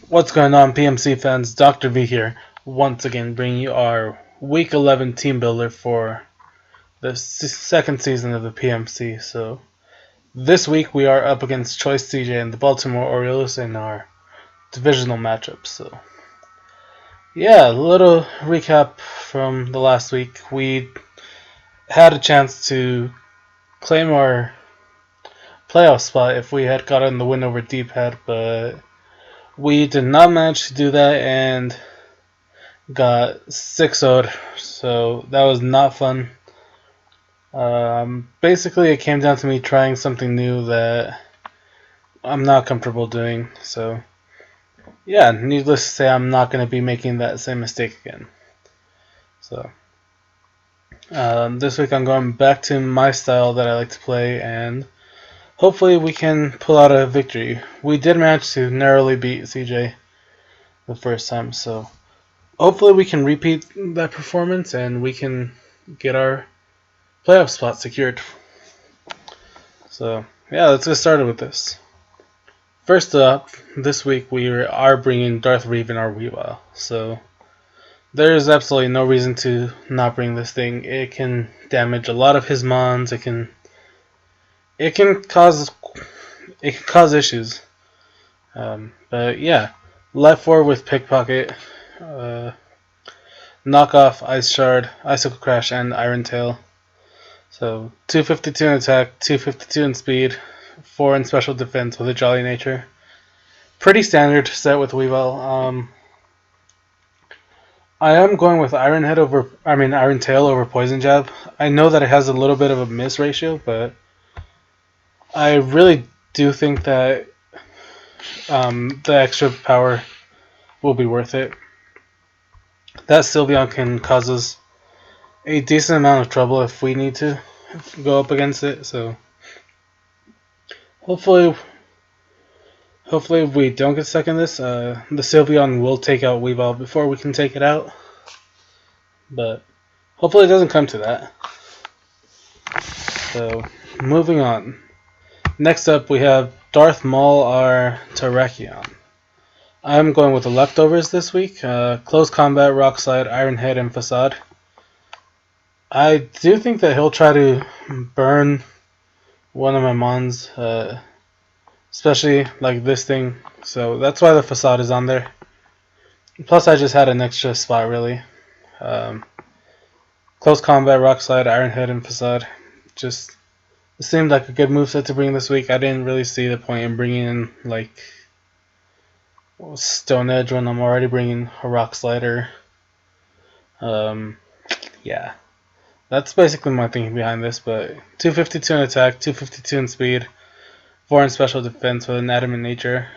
What's going on, PMC fans? Dr. V here, once again bringing you our Week 11 team builder for the second season of the PMC. So this week we are up against Choice CJ and the Baltimore Oriolus in our divisional matchup. So yeah, a little recap from the last week. We had a chance to claim our playoff spot if we had gotten the win over Deep Head, but we did not manage to do that and got 6-0'd, so that was not fun. Basically, it came down to me trying something new that I'm not comfortable doing. So, yeah, needless to say, I'm not going to be making that same mistake again. So, this week I'm going back to my style that I like to play, and hopefully we can pull out a victory. We did manage to narrowly beat CJ the first time, so hopefully we can repeat that performance and we can get our playoff spot secured. So yeah, let's get started with this. First up, this week we are bringing Darth Reeve in our Weavile. So there is absolutely no reason to not bring this thing. It can damage a lot of his mons. It can cause issues. But yeah, Life 4 with Pickpocket, Knockoff, Ice Shard, Icicle Crash, and Iron Tail. So 252 in attack, 252 in speed, 4 in special defense with a jolly nature. Pretty standard set with Weavile. I am going with Iron Tail over Poison Jab. I know that it has a little bit of a miss ratio, but I really do think that the extra power will be worth it. That Sylveon can cause us a decent amount of trouble if we need to go up against it. So hopefully we don't get stuck in this. The Sylveon will take out Weavile before we can take it out, but hopefully it doesn't come to that. So moving on. Next up we have Darth Maul, our Terrakion. I'm going with the leftovers this week. Close Combat, Rock Slide, Iron Head, and Facade. I do think that he'll try to burn one of my mons, especially like this thing. So that's why the Facade is on there. Plus I just had an extra spot really. Close Combat, Rock Slide, Iron Head, and Facade. Just it seemed like a good moveset to bring this week. I didn't really see the point in bringing in like Stone Edge when I'm already bringing a Rock Slider. Yeah. That's basically my thinking behind this, but 252 in attack, 252 in speed, 4 in special defense with an adamant nature.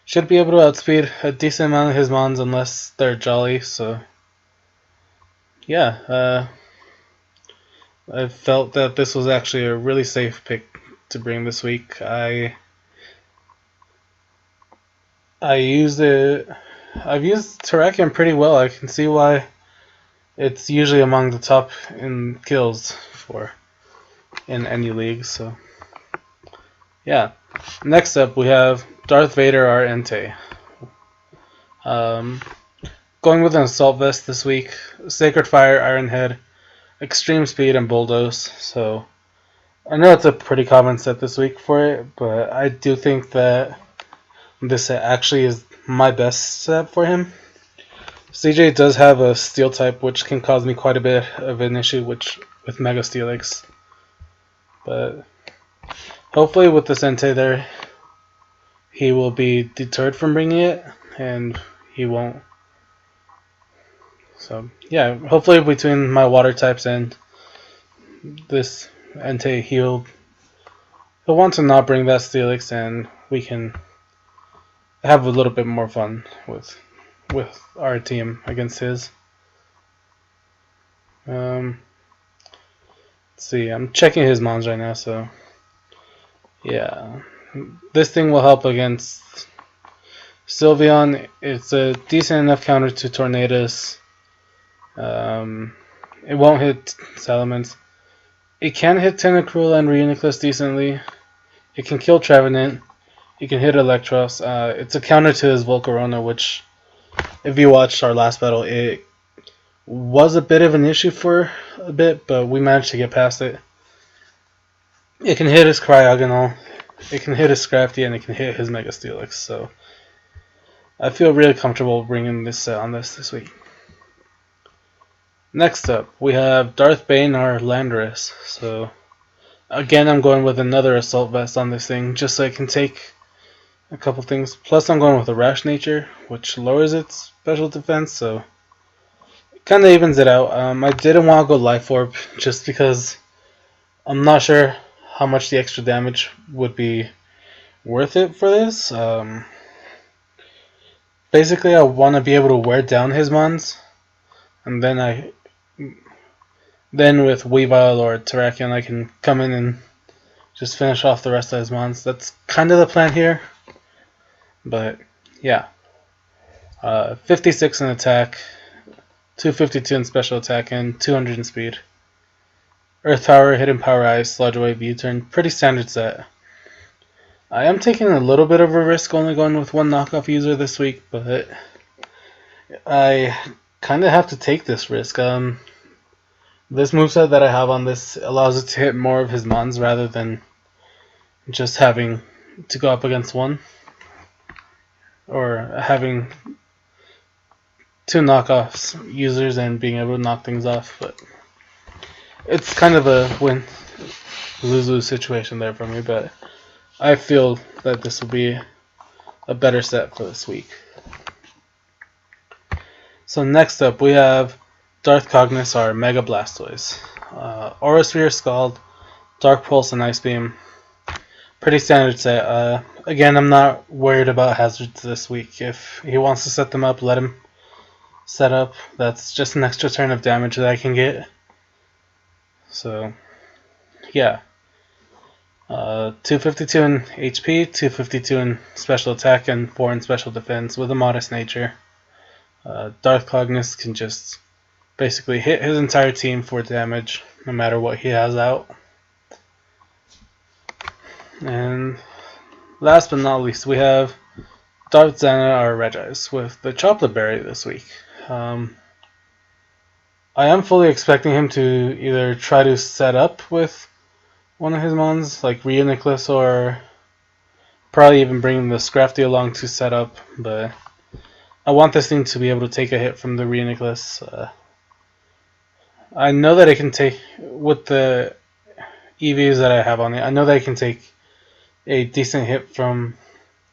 Should be able to outspeed a decent amount of his mons unless they're jolly, so yeah. I felt that this was actually a really safe pick to bring this week. I've used Terrakion pretty well. I can see why it's usually among the top in kills in any league. So yeah. Next up we have Darth Vader, our Entei. Going with an Assault Vest this week. Sacred Fire, Iron Head, Extreme Speed, and Bulldoze. So I know it's a pretty common set this week for it, but I do think that this set actually is my best set for him. CJ does have a Steel type, which can cause me quite a bit of an issue with Mega Steelix. But hopefully with this Entei there, he will be deterred from bringing it, and he won't. So yeah, hopefully between my water types and this Entei, he'll want to not bring that Steelix, and we can have a little bit more fun with our team against his. Let's see, I'm checking his mons right now, so yeah. This thing will help against Sylveon. It's a decent enough counter to Tornadus. It won't hit Salamence. It can hit Tentacruel and Reuniclus decently. It can kill Trevenant. he can hit Electros. It's a counter to his Volcarona, which, if you watched our last battle, it was a bit of an issue for a bit, but we managed to get past it. It can hit his Cryogonal, it can hit his Scrafty, and it can hit his Mega Steelix, so I feel really comfortable bringing this set on this week. Next up, we have Darth Bane, our Landorus. So, again, I'm going with another Assault Vest on this thing, just so I can take a couple things. Plus, I'm going with a Rash Nature, which lowers its special defense, so it kind of evens it out. I didn't want to go Life Orb, just because I'm not sure how much the extra damage would be worth it for this. Basically, I want to be able to wear down his mons, and then with Weavile or Terrakion, I can come in and just finish off the rest of his mons. That's kind of the plan here. But yeah, 56 in attack, 252 in special attack, and 200 in speed. Earth Power, Hidden Power Ice, Sludge Wave, U-Turn, pretty standard set. I am taking a little bit of a risk only going with one knockoff user this week, but I kind of have to take this risk. This moveset that I have on this allows it to hit more of his mons rather than just having to go up against one, or having two knockoffs users and being able to knock things off. But it's kind of a lose-lose situation there for me, but I feel that this will be a better set for this week. So next up we have Darth Cognis, our Mega Blastoise. Aura Sphere, Scald, Dark Pulse, and Ice Beam. Pretty standard set. Again, I'm not worried about hazards this week. If he wants to set them up, let him set up. That's just an extra turn of damage that I can get. So, yeah. 252 in HP, 252 in special attack, and 4 in special defense with a modest nature. Darth Cognis can just basically hit his entire team for damage no matter what he has out. And last but not least, we have Darth Xana, our Regis, with the Chocolate Berry this week. I am fully expecting him to either try to set up with one of his mons, like Reuniclus, or probably even bring the Scrafty along to set up, but I want this thing to be able to take a hit from the Reuniclus. I know that it can take, with the EVs that I have on it, I know that it can take a decent hit from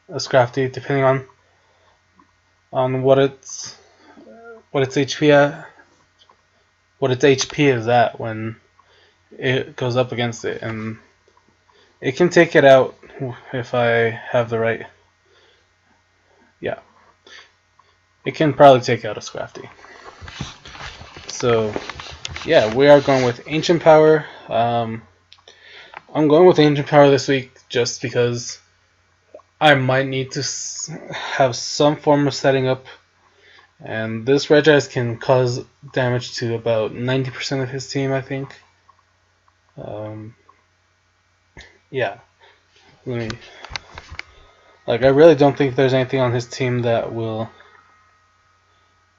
a Scrafty, depending on what its HP is at when it goes up against it, and it can take it out if I have the right. Yeah, it can probably take out a Scrafty. So yeah, we are going with Ancient Power. I'm going with Ancient Power this week just because I might need to have some form of setting up, and this Regis can cause damage to about 90% of his team, I think. Yeah, I really don't think there's anything on his team that will.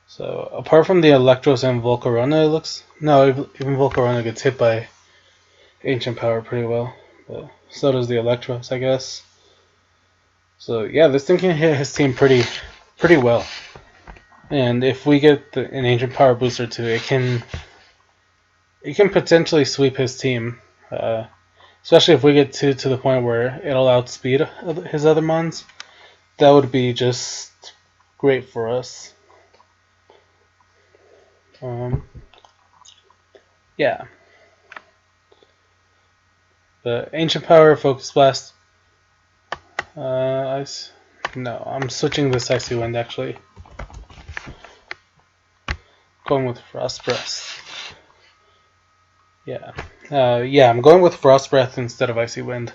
So apart from the Electros and Volcarona, it looks even Volcarona gets hit by Ancient Power pretty well, but so does the Electros, I guess. So yeah, this thing can hit his team pretty well. And if we get an Ancient Power booster too, it can potentially sweep his team. Especially if we get to the point where it'll outspeed his other mons. That would be just great for us. Yeah. The Ancient Power, Focus Blast. No, I'm switching this Icy Wind actually. Going with Frost Breath. Yeah. I'm going with Frost Breath instead of Icy Wind.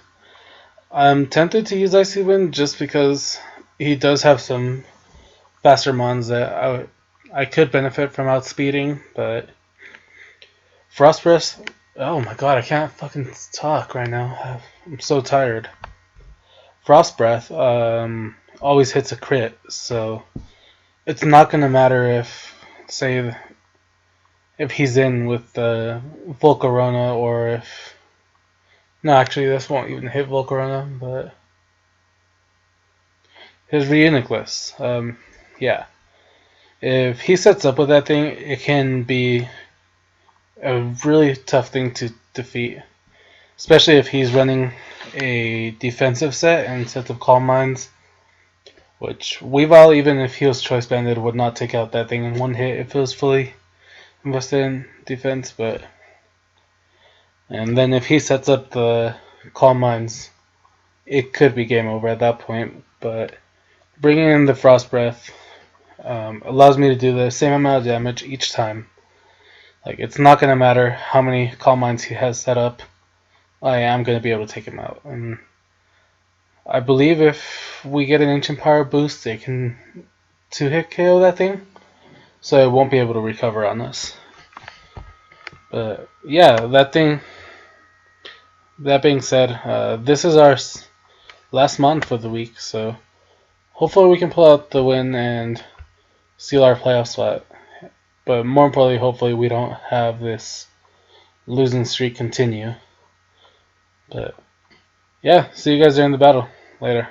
I'm tempted to use Icy Wind just because he does have some faster mons that I could benefit from outspeeding, but Frost Breath. Oh my god, I can't fucking talk right now. I'm so tired. Frost Breath always hits a crit, so it's not gonna matter if, say, if he's in with the Volcarona or if. No, actually, this won't even hit Volcarona, but his Reuniclus. Yeah. If he sets up with that thing, it can be a really tough thing to defeat. Especially if he's running a defensive set and sets of Calm Minds, which Weavile, even if he was Choice Banded, would not take out that thing in one hit if it was fully invested in defense. And then if he sets up the Calm Minds, it could be game over at that point. But bringing in the Frost Breath allows me to do the same amount of damage each time. Like, it's not going to matter how many Calm Minds he has set up. I am going to be able to take him out. And I believe if we get an Ancient Power boost, it can 2-hit KO that thing. So it won't be able to recover on us. But yeah, that being said, this is our last month for the week. So hopefully we can pull out the win and seal our playoff spot. But more importantly, hopefully we don't have this losing streak continue. But yeah, see you guys during the battle. Later.